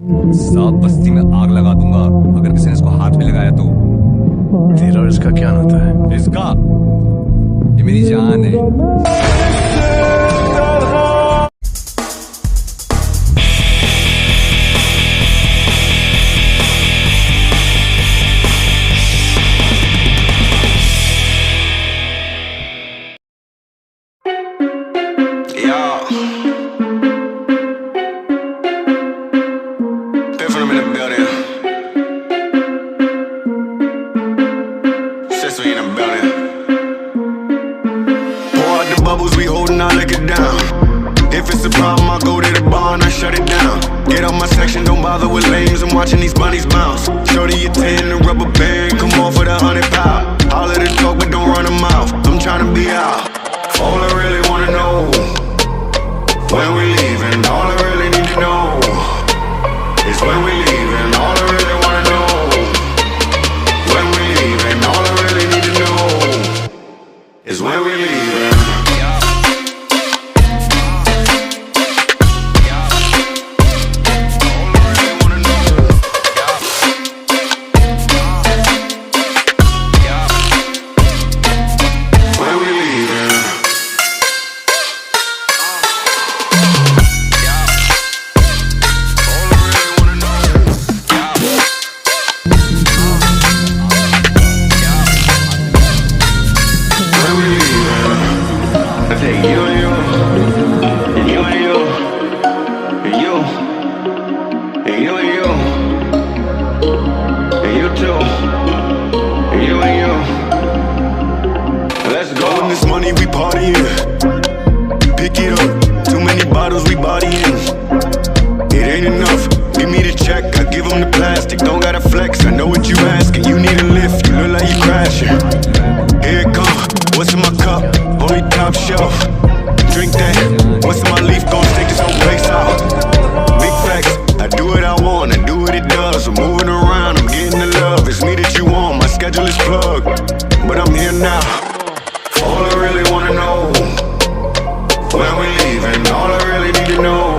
साब बस्ती में आग लगा दूंगा अगर किसी ने इसको हाथ में लगाया तो। तेरा और इसका क्या नाता है? इसका, ये मेरी जान है। Bubbles we holding, I lick it down. If it's a problem, I go to the bar and I shut it down. Get out my section, don't bother with lames. I'm watching these bunnies bounce. Shorty a 10, a rubber band, come on for the 100 pound. Holler the talk, but don't run them mouth. I'm trying to be out. All I really wanna know, when we leaving. All I really need to know is when we leaving. All I really wanna know, when we leaving. All I really need to know is when we leaving. This money we partying, pick it up, too many bottles we bodying. It ain't enough, give me the check, I give them the plastic. Don't gotta flex, I know what you asking. You need a lift, you look like you crashing. Here it come, what's in my cup? Only top shelf, drink that. What's in my leaf, gon' take this whole place out. Big facts, I do what I want, I do what it does. I'm moving around, I'm getting the love. It's me that you want, my schedule is plugged, but I'm here now. All I really wanna know, when we leaving. All I really need to know